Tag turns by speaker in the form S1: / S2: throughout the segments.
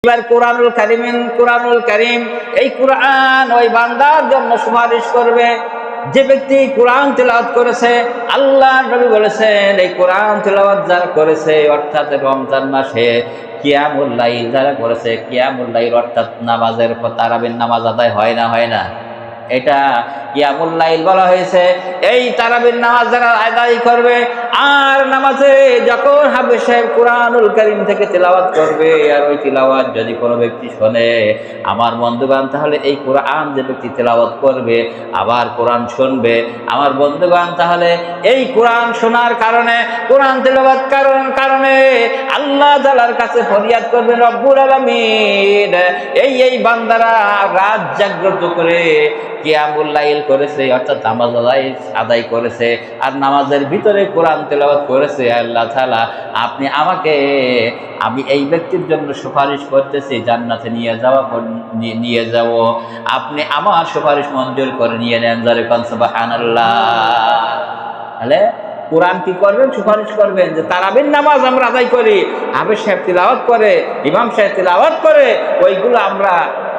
S1: এবার কোরআনুল কারীম এই কোরআন ওই বান্দার জন্য সুপারিশ করবে যে ব্যক্তি কোরআন তেলাওয়াত করেছে। আল্লাহর নবী বলেছেন এই কোরআন তেলাওয়াত যারা করেছে অর্থাৎ রমজান মাসে কিয়ামুল লাইল যারা করেছে, কিয়ামুল লাইল অর্থাৎ নামাজের পর তারাবির নামাজ আদায় হয় না, এটা কিয়ামুল লাইল বলা হয়েছে। এই তারাবির নামাজ যারা আদায় করবে আর নামাজে যখন হাফেজ সাহেব কোরআনুল কারীম থেকে তেলাওয়াত করবে আর ওই তেলাওয়াত যদি কোনো ব্যক্তি শোনে, আমার বন্ধুগণ, তাহলে এই কোরআন যে ব্যক্তি তেলাওয়াত করবে আবার কোরআন শুনবে, আমার বন্ধুগণ, তাহলে এই কোরআন শোনার কারণে, কোরআন তেলাওয়াত কারণে আল্লাহ তাআলার কাছে ফরিয়াদ করবে রব্বুল আলামিন এই বান্দারা রাত জাগ্রত করে কিয়ামুল লাইল করেছে অর্থাৎ নামাজ আদায় করেছে আর নামাজের ভিতরে কোরআন তেলাওয়াত করেছে। আল্লাহ তাআলা আপনি আমি এই ব্যক্তির জন্য সুপারিশ করতেছি জান্নাতে নিয়ে যাব, আপনি আমার সুপারিশ মঞ্জুর করে নিয়ে নেন। যারে কোন সুবহানাল্লাহ। তাহলে কোরআন কি করবেন? সুপারিশ করবেন যে তারাবির নামাজ আমরা আদায় করি, হাফেজ সাহেব তিলাওয়াত করে, ইমাম সাহেব তিলাওয়াত করে, ওইগুলো আমরা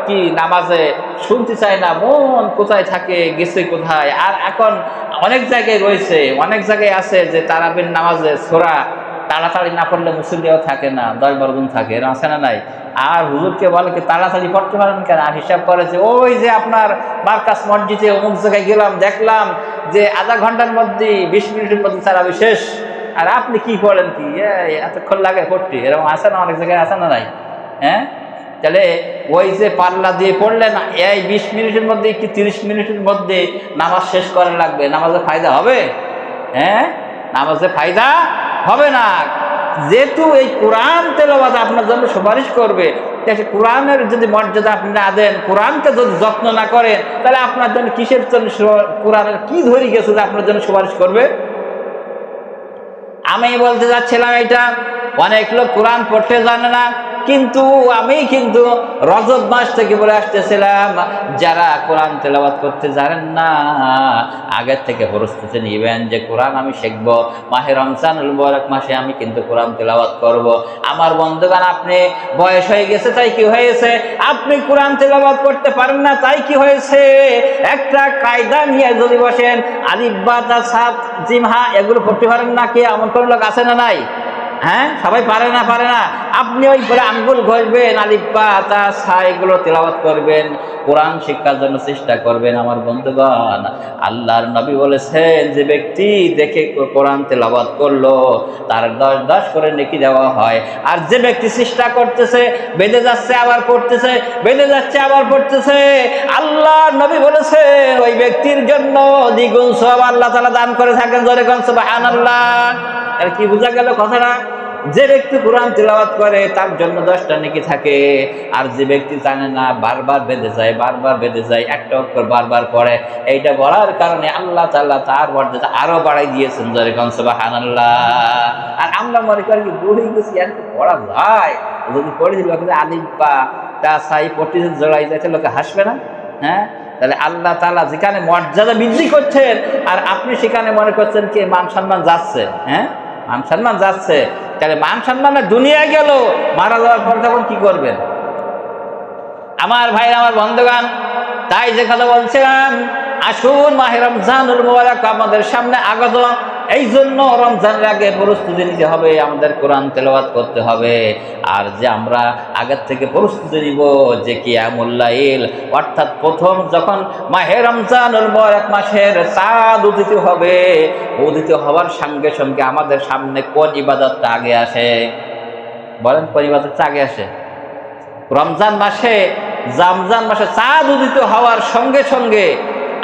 S1: কি নামাজে শুনতে চাই না, মন কোথায় থাকে, গেছে কোথায়। আর এখন অনেক জায়গায় রয়েছে, অনেক জায়গায় আছে যে তারাবির নামাজে সূরা তাড়াতাড়ি না পড়লে মুসল্লিও থাকে না, 10-12 জন থাকে, এরকম আছে না নাই? আর হুজুরকে বলে কি তাড়াতাড়ি পড়তে পারেন কেন? আর হিসাব করেছে ওই যে আপনার মার্কাজ মসজিদে অমুক জায়গায় গেলাম, দেখলাম যে আধা ঘন্টার মধ্যে 20 মিনিটের মধ্যে তারাবি শেষ, আর আপনি কি পড়েন কি এতক্ষণ লাগে পড়তে, এরকম আছে না? অনেক জায়গায় আছে না নাই? হ্যাঁ, তাহলে ওই যে পাল্লা দিয়ে পড়লেন এই 20 মিনিটের মধ্যে কি 30 মিনিটের মধ্যে নামাজ শেষ করা লাগবে, নামাজে ফায়দা হবে? হ্যাঁ, নামাজে ফায়দা হবে না। যেহেতু এই কোরআন তেলাওয়াত আপনার জন্য সুপারিশ করবে, কোরআনের যদি মর্যাদা আপনি না দেন, কোরআনকে যদি যত্ন না করেন, তাহলে আপনার জন্য কিসের জন্য কোরআনের কি ধরে গেছে যে আপনার জন্য সুপারিশ করবে? আমি বলতে যাচ্ছিলাম এটা অনেক লোক কোরআন পড়তে জানে না, কিন্তু আমি রজব মাস থেকে বলে আসতেছিলাম যারা কোরআন তেলাওয়াত করতে জানেন না আগের থেকে প্রস্তুতি নেবেন যে কোরআন আমি শিখব, মাহে রমজানুল মুবারক মাসে আমি কোরআন তেলাওয়াত করব। আমার বন্ধুগণ, আপনি বয়স হয়ে গেছে তাই কি হয়েছে? আপনি কোরআন তেলাওয়াত করতে পারেন না তাই কি হয়েছে? একটা কায়দা নিয়ে যদি বসেন, আলিফ বা তা সাত জিম হা এগুলো পড়তে পারেন না, কে এমন কোন লোক আছে না নাই? হ্যাঁ, সবাই পারে না। আপনি ওই পরে আঙ্গুল ঘষবেন, আলিফ বা তা সা এগুলো তেলাওয়াত করবেন, কোরআন শিক্ষার জন্য চেষ্টা করবেন। আমার বন্ধুগণ, আল্লাহর নবী বলেছেন যে ব্যক্তি দেখে কোরআন তেলাওয়াত করলো তার 10 করে নেকি দেওয়া হয়। আর যে ব্যক্তি চেষ্টা করতেছে, বেঁধে যাচ্ছে আবার পড়তেছে, বেঁধে যাচ্ছে আবার পড়তেছে, আল্লাহর নবী বলেছেন ওই ব্যক্তির জন্য দ্বিগুণ সওয়াব আল্লাহ তাআলা দান করে থাকেন। জোরে কোন সুবহানাল্লাহ। আর কি বোঝা গেল কথাটা? যে ব্যক্তি কোরআন তেলাওয়াত করে তার জন্য 10টা নেকি থাকে, আর যে ব্যক্তি জানে না বারবার বেঁধে যায়, একটা অক্ষর বারবার পড়ে, এইটা বলার কারণে আল্লাহ তাআলা তার মর্যাদা আরো বাড়াই দিয়েছেন। জোরে কোন সুবহানাল্লাহ। আর আমরা মনে করি কি বুঝে গেছি আর কি পড়া যায়, যদি পড়ে দিল আলিফ বা তা সাই পড়তে জড়াই যাচ্ছে, লোকে হাসবে না? হ্যাঁ, তাহলে আল্লাহ তাআলা যেখানে মর্যাদা বৃদ্ধি করছেন আর আপনি সেখানে মনে করছেন কি মান সম্মান যাচ্ছে। হ্যাঁ, মান সম্মান যাচ্ছে, তাহলে মান সম্মানের দুনিয়া গেল, মারা যাওয়ার পর তখন কি করবেন? আমার ভাই, আমার বন্ধুগণ, তাই যে কথা বলছিলাম, আসুন মাহে রমজানুল মুবারক আমাদের সামনে আগত, এই জন্য রমজানের আগে প্রস্তুতি নিতে হবে, আমাদের কোরআন তেলাওয়াত করতে হবে। আর যে আমরা আগের থেকে প্রস্তুতি নিব যে কিয়ামুল লাইল অর্থাৎ প্রথম যখন মাহে রমজানুল মুবারক মাসের চাঁদ উদিত হবে, উদিত হওয়ার সঙ্গে সঙ্গে আমাদের সামনে কোন ইবাদতটা আগে আসে? বলেন, কোন ইবাদতটা আগে আসে? রমজান মাসে চাঁদ উদিত হওয়ার সঙ্গে সঙ্গে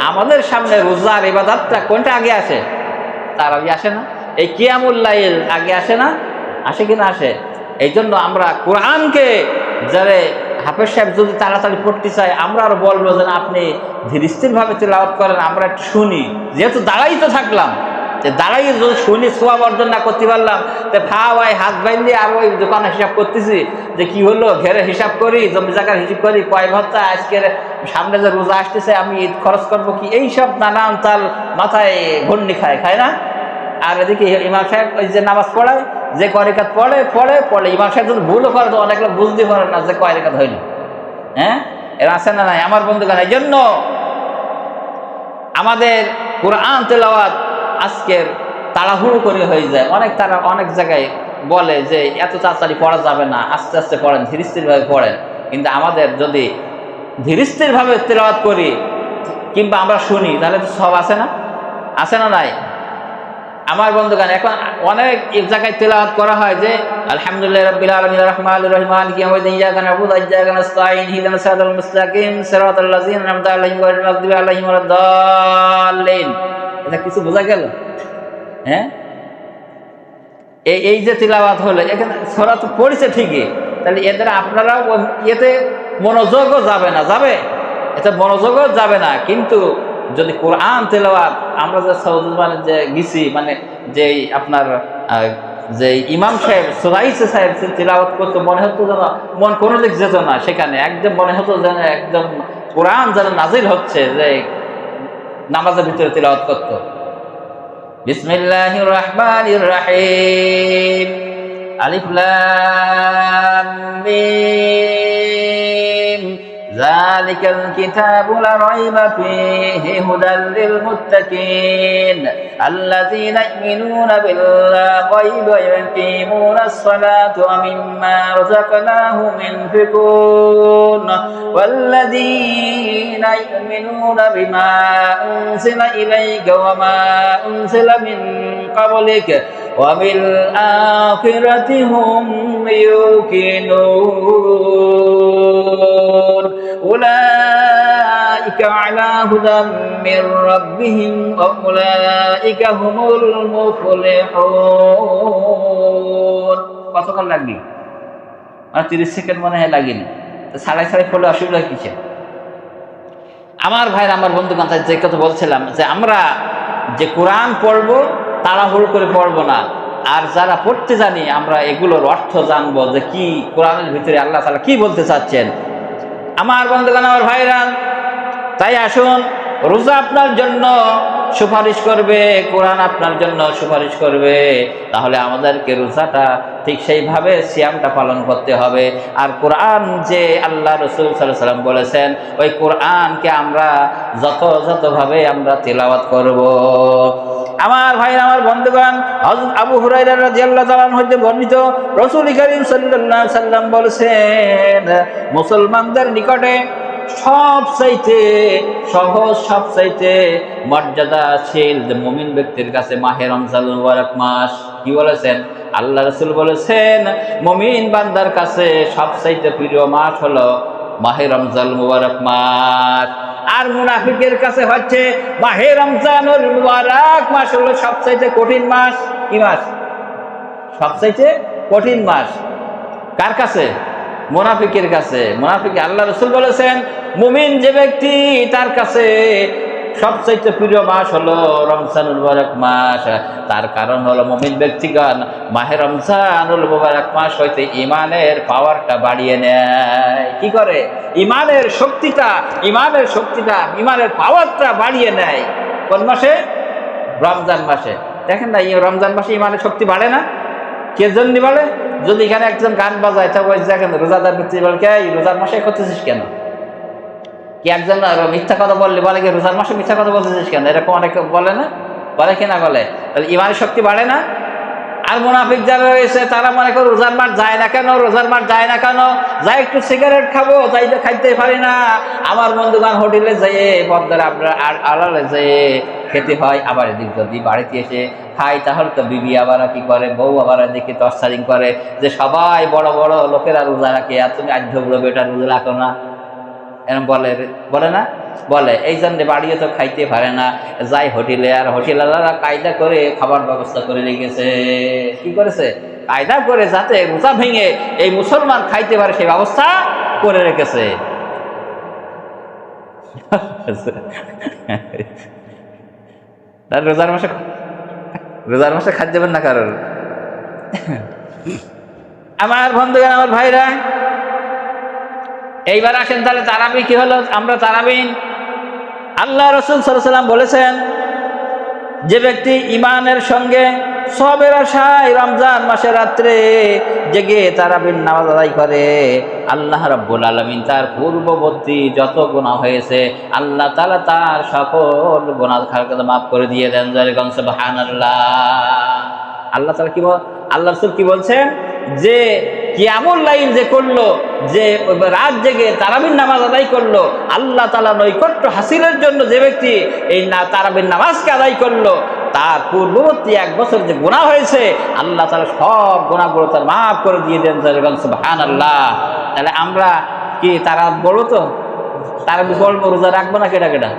S1: আমাদের সামনে রোজার ইবাদতটা কোনটা আগে আসে? তারাবি আসে না? এই কিয়ামুল লাইল আগে আসে না? আসে কিনা? আসে। এই জন্য আমরা কোরআনকে যারা হাফেজ সাহেব যদি তাড়াতাড়ি পড়তে চাই, আমরা আরো বলবো যে আপনি ধীর স্থিরভাবে তেলাওয়াত করেন, আমরা একটু শুনি। যেহেতু দাঁড়াই তো থাকলাম, যে দাঁড়াই যদি শুনি সওয়াব অর্জন না করতে পারলাম, তো ভাই হাত বাইন্ধে আর ওই দোকানে হিসাব করতেছি যে কি হলো, ঘেরে হিসাব করি, জমি জায়গার হিসাব করি, কয় ভত্তা আজকের সামনে যে রোজা আসতেছে আমি ঈদ খরচ করবো কি, এইসব নানান তাল মাথায় ঘূর্ণি খায় না? আর এদিকে ইমাম সাহেব ওই যে নামাজ পড়ায় যে কয় রাকাত পড়ে পড়ে পড়ে ইমাম সাহেব যদি ভুলও করে তো অনেক লোক বুঝতে পারে না যে কয় রাকাত হইল। হ্যাঁ, এর আছে না নাই আমার বন্ধুগণ? এই জন্য আমাদের কোরআন তেলাওয়াত আজকের তাড়াহুড়ো করে হয়ে যায়। অনেক জায়গায় বলে যে এত তাড়াতাড়ি পড়া যাবে না, আস্তে আস্তে পড়েন, ধীরস্থিরভাবে পড়েন। কিন্তু আমাদের যদি ধীরস্থিরভাবে তেলাওয়াত করি কিংবা আমরা শুনি তাহলে তো সব আছে না, আছে না নাই? আমার বন্ধুগণ, এখন অনেক জায়গায় তেলাওয়াত করা হয় যে আলহামদুলিল্লাহ রাব্বিল আলামিন রহমানির রহিম মালিকি ইয়াউমিদ্দিন ইয়্যাকা না'বুদু ওয়া ইয়্যাকা নাস্তাঈন ইহদিনাস সিরাতাল মুস্তাকিম সিরাতাল লাযিনা আন'আমতা আলাইহিম গায়রিল মাগদুবি আলাইহিম ওয়ালাদ-দাল্লিন। এটা কিছু বোঝা গেল? হ্যাঁ, এই যে তিলাওয়াত হলো, এখানে সূরা তো পড়েছে ঠিকই, তাহলে এদের আপনারাও এতে মনোযোগও যাবে না, যাবে এতে মনোযোগও যাবে না। কিন্তু যদি কোরআন তেলাওয়াত আমরা যে সৌদি মানে যে গেছি, মানে যে আপনার যে ইমাম সাহেব সুরাইসে সাহেব তেলাওয়াত করতো, মনে হতো যেন মন কোনো দিক যেত না, সেখানে একদম মনে হতো যেন একদম কোরআন যেন নাজিল হচ্ছে, যে নামাজের ভিতরে তেলাওয়াত করতো। বিসমিল্লাহির রহমানির রহিম, আলিফ লাম মিম, যালিকাল কিতাবু লা রাইবা ফীহি হুদাল লিল মুত্তাকিন আল্লাযীনা ইউমিনুনা বিল গায়বি ওয়া ইয়াকিমুনাস সালাতা ওয়া মিম্মা রাযাকনাহুম ইউনফিকুন ওয়াল্লাযীনা ইউমিনুনা বিমা উনজিলা ইলাইকা ওয়া মা উনজিলা মিন ক্বাবলিক ওয়া বিল আখিরাতি হুম ইউকিনুন উলাইকা আলা হুদাম মির রাব্বিহিম ওয়া উলাইকা হুমুল মুফলিহুন। কতক্ষণ লাগবে? 30 সেকেন্ড মনে হয় লাগেনি, তো সাড়াই পড়লে অসুবিধা কিসে? আমার ভাইরা, আমার বন্ধুগণ, যে কথা বলছিলাম যে আমরা যে কোরআন পড়বো তাড়াহুড়ো করে পড়বো না, আর যারা পড়তে জানি আমরা এগুলোর অর্থ জানবো যে কি কোরআনের ভিতরে আল্লাহ তাআলা কি বলতে চাচ্ছেন। আমার বন্ধুগণ, আমার ভাইরা, তাই আসুন, রোজা আপনার জন্য সুপারিশ করবে, কোরআন আপনার জন্য সুপারিশ করবে, তাহলে আমাদেরকে রোজাটা ঠিক সেইভাবে সিয়ামটা পালন করতে হবে। আর কোরআন যে আল্লাহ রাসূল সাল্লাল্লাহু আলাইহি ওয়াসাল্লাম বলেছেন, ওই কোরআনকে আমরা যথাযথভাবে আমরা তিলাওয়াত করব। আমার ভাইরা, আমার বন্ধুগণ, হযরত আবু হুরায়রা রাদিয়াল্লাহু তাআলা আনহু হতে বর্ণিত, রাসূল কারীম সাল্লাল্লাহু আলাইহি ওয়াসাল্লাম বলেছেন, মুসলমানদের নিকটে সবচাইতে সহজ, সবচাইতে মর্যাদাশীল মুমিন ব্যক্তির কাছে মাহে রমজানুল মুবারক মাস। কি বলেছেন? আল্লাহ রাসূল বলেছেন, মুমিন বান্দার কাছে সবচাইতে প্রিয় মাস হলো মাহে রমজানুল মুবারক মাস। আর মুনাফিকের কাছে হচ্ছে মাহে রমজানুল মুবারক মাস হলো সবচাইতে কঠিন মাস। কি মাস? সবচাইতে কঠিন মাস। কার কাছে? মুনাফিকের কাছে। মুনাফিক, আল্লাহ রাসূল বলেছেন, মুমিন যে ব্যক্তি তার কাছে সবচাইতে প্রিয় মাস হলো রমজানুল মুবারক মাস। তার কারণ হলো মুমিন ব্যক্তিগণ মাহে রমজানুল মুবারক মাস হইতে ইমানের পাওয়ারটা বাড়িয়ে নেয়। কি করে? ইমানের শক্তিটা, ইমানের পাওয়ারটা বাড়িয়ে নেয়। কোন মাসে? রমজান মাসে। দেখেন না, এই রমজান মাসে ইমানের শক্তি বাড়ে না? কে জন্য বাড়ে? যদি এখানে একজন গান বাজায়, তা ওই দেখেন রোজাদার ব্যক্তি বলে, কে রোজার মাসে করতেছিস কেন? কি একজন মিথ্যা কথা বললে বলে, কি রোজার মাসে মিথ্যা কথা বলতেছিস কেন? এরকম অনেকে বলে না? বলে কিনা বলে? তাহলে ইমানের শক্তি বাড়ে না? আর মুনাফিক যারা রয়েছে তারা মনে করে রোজার মাস যায় না কেন, রোজার মাস যায় না কেন? যাই একটু সিগারেট খাবো, তাই তো খাইতে পারি না। আমার বন্ধুগণ, হোটেলে যেয়ে পর্দার আড়ালে যেয়ে খেতে হয়, আবার এদিক যদি বাড়িতে এসে খাই, তাহলে তো বিবি আবার কি করে, বউ আবার দেখে টর্চারিং করে যে সবাই বড় বড় লোকেরা রোজা রাখে, আর তুমি আধ্য বুড়ো বেটা রোজা রাখো না, এরকম বলে না? বলে। এই জন্য বাড়িও তো খাইতে পারে না, যাই হোটেলে, আর হোটেলারা কায়দা করে খাবার ব্যবস্থা করে রেখেছে। কি করেছে? কায়দা করে যাতে রোজা ভেঙে এই মুসলমান খাইতে পারে সেই ব্যবস্থা করে রেখেছে। রোজার মাসে খাদ্য দেবেন না কারোর। আমার বন্ধুগণ, আমার ভাইরা, এইবার আসেন তাহলে তারাবি কি হলো? আমরা তারাবি, আল্লাহ রাসূল সাল্লাল্লাহু আলাইহি ওয়াসাল্লাম বলেছেন, যে ব্যক্তি ইমানের সঙ্গে সবের আশায় রমজান মাসে রাত্রে জেগে তারাবির নামাজ আদায় করে, আল্লাহ রাব্বুল আলামিন তার পূর্ববর্তী যত গুনাহ হয়েছে আল্লাহ তাআলা তার সকল গুনাহ খালকে মাফ করে দিয়ে দেন। যেরকম সুবহানাল্লাহ। আল্লাহ তাআলা কি আল্লাহ রাসূল কি বলছেন যে কিয়ামুল লাইল যে করলো, যে রাত জেগে তারাবির নামাজ আদায় করলো, আল্লাহ তাআলা নৈকট্য হাসিলের জন্য যে ব্যক্তি এই তারাবির নামাজকে আদায় করলো, তার পূর্ববর্তী 1 বছর যে গুনাহ হয়েছে আল্লাহ তাআলা সব গুনাহগুলো তার মাফ করে দিয়ে দেন। যেরকম সুবহানাল্লাহ। তাহলে আমরা কি তারাবি বলবো? তো তারাবি পড়বো, রোজা রাখবো না? কেটা কেটা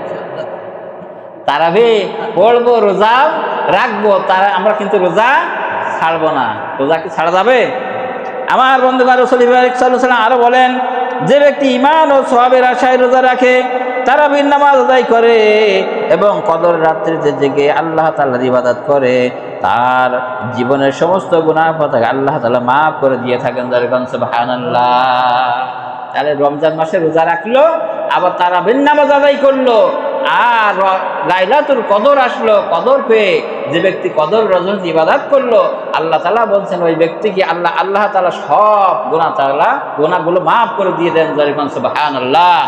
S1: তারাবি পড়বো, রোজা রাখবো, আমরা কিন্তু রোজা ছাড়বো না। রোজা কি ছাড়া যাবে? আমার বন্ধুগণ, রাসূল সাল্লাল্লাহু আলাইহি ওয়াসাল্লাম আরো বলেন, যে ব্যক্তি ঈমান ও সওয়াবের আশায় রোজা রাখে, তারাবির নামাজ আদায় করে এবং কদর রাত্রিতে জেগে আল্লাহ তাআলার ইবাদত করে, তার জীবনের সমস্ত গুনাহ পতাকা আল্লাহ তাআলা মাফ করে দিয়ে থাকেন। যেরকম সুবহানাল্লাহ। তাহলে রমজান মাসে রোজা রাখলো, আবার তারাবির নামাজ আদায় করলো, আর লাইলাতুল কদর আসলো, কদর পেয়ে যে ব্যক্তি কদর রজনীতে ইবাদত করলো, আল্লাহ তাআলা বলছেন ওই ব্যক্তিকে আল্লাহ তাআলা সব গুনাহগুলো মাফ করে দিয়ে দেন। যেরকম সুবহানাল্লাহ।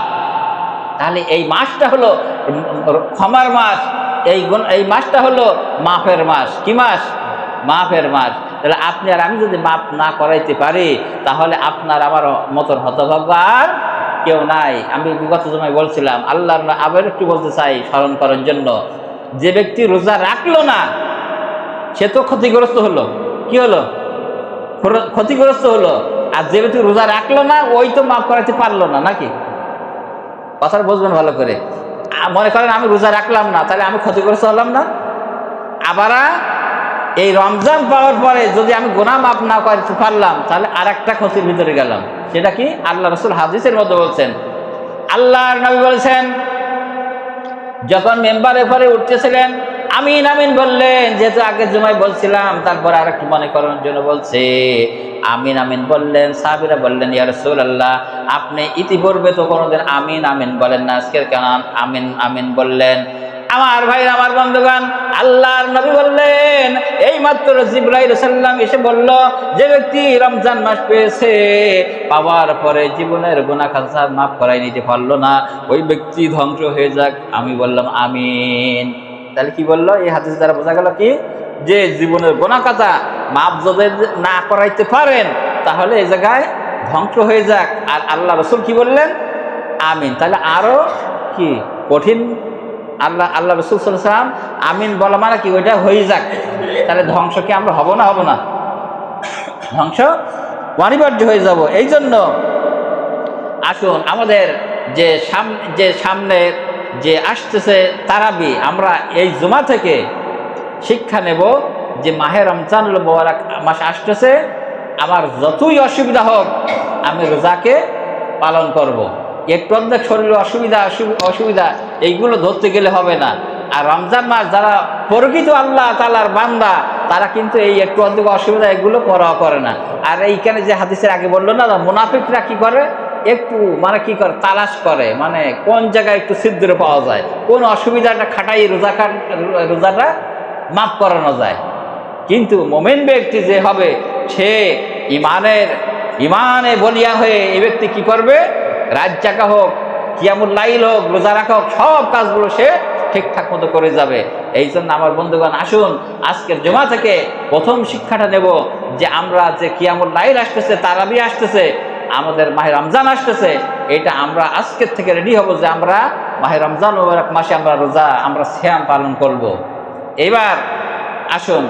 S1: তাহলে এই মাসটা হলো ক্ষমার মাস, এই মাসটা হলো মাফের মাস। কি মাস? মাফের মাস। তাহলে আপনি আর আমি যদি মাফ না করাইতে পারি, তাহলে আপনার আমার মতন হতভাগ্য আর কেউ নাই। আমি বিগত সময় বলছিলাম, আল্লাহ আবার একটু বলতে চাই স্মরণ করার জন্য, যে ব্যক্তি রোজা রাখলো না সে তো ক্ষতিগ্রস্ত হলো। কি হলো? ক্ষতিগ্রস্ত হলো। আর যে ব্যক্তি রোজা রাখলো না ওই তো মাফ করাতে পারলো না, নাকি? কথাটা বুঝবেন ভালো করে। মনে করেন আমি রোজা রাখলাম না, তাহলে আমি ক্ষতিগ্রস্ত হলাম না? আবার এই রমজান পাওয়ার পরে যদি আমি গুনাহ মাফ না করতে পারলাম, তাহলে আর একটা ক্ষতির ভিতরে গেলাম। সেটা কি? আল্লাহ রাসূল হাদিসের মধ্যে বলছেন, আল্লাহর নবী বলছেন, যখন মেম্বারের পরে উঠতেছিলেন আমিন আমিন বললেন, যেহেতু আগের জুমায় বলছিলাম, তারপরে আরেকটু মনে করার জন্য বলছে, আমিন আমিন বললেন। সাহাবীরা বললেন, ইয়া রাসূলুল্লাহ, আপনি ইতিপূর্বে তো কোনোদিন আমিন আমিন বলেন না, আজকে কেন আমিন আমিন বললেন? আমার ভাই, আমার বন্ধুগণ, আল্লাহর নবী বললেন, এই মাত্র জিবরাইল সাল্লাম এসে বলল, যে ব্যক্তি রমজান মাস পেয়েছে, পাওয়ার পরে জীবনের গুনাহ খাতা মাফ করাই নিতে পারলো না, ওই ব্যক্তি ধ্বংস হয়ে যাক। আমি বললাম আমিন। তাহলে কি বললো? এই হাদিস দ্বারা বোঝা গেল কি, যে জীবনের গুনাহ খাতা মাফ যদি না করাইতে পারেন, তাহলে এই জায়গায় ধ্বংস হয়ে যাক। আর আল্লাহ রাসূল কি বললেন? আমিন। তাহলে আরো কি কঠিন। আল্লাহ রাসূল সাল্লাল্লাহু আলাইহি ওয়াসাল্লাম আমিন বলা মানে কি ওইটা হয়ে যাক। তাহলে ধ্বংস কি আমরা হব না? হব না? ধ্বংস অনিবার্য হয়ে যাব। এই জন্য আসুন আমাদের যে সামনে যে আসতেছে তারাবি, আমরা এই জুমা থেকে শিক্ষা নেব যে মাহে রমজানুল মুবারক মাস আসতেছে, আমার যতই অসুবিধা হোক আমি রোজাকে পালন করব। একটু অর্ধেক শরীরে অসুবিধা এইগুলো ধরতে গেলে হবে না। আর রমজান মাস যারা প্রকৃত আল্লাহ তাআলার বান্দা, তারা কিন্তু এই একটু অর্ধেক অসুবিধা এগুলো পরোয়া করে না। আর এইখানে যে হাদিসের আগে বললো না, মুনাফিকরা কি করে? একটু কি করে? তালাশ করে, মানে কোন জায়গায় একটু ছিদ্র পাওয়া যায়, কোন অসুবিধাটা খাটাই রোজাটা মাফ করানো যায়। কিন্তু মুমিন ব্যক্তি যে হবে, সে ইমানে বলিয়া হয়ে এই ব্যক্তি কি করবে? রাত জাগা হোক, কিয়ামুল লাইল হোক, রোজা রাখা হোক, সব কাজগুলো সে ঠিকঠাক মতো করে যাবে। এই জন্য আমার বন্ধুগণ, আসুন আজকের জুমা থেকে প্রথম শিক্ষাটা নেব যে আমরা যে কিয়ামুল লাইল আসতেছে, তারাবি আসতেছে, আমাদের মাহে রমজান আসতেছে, এটা আমরা আজকের থেকে রেডি হব যে আমরা মাহে রমজান মুবারক মাসে আমরা রোজা, আমরা সিয়াম পালন করব। এবার আসুন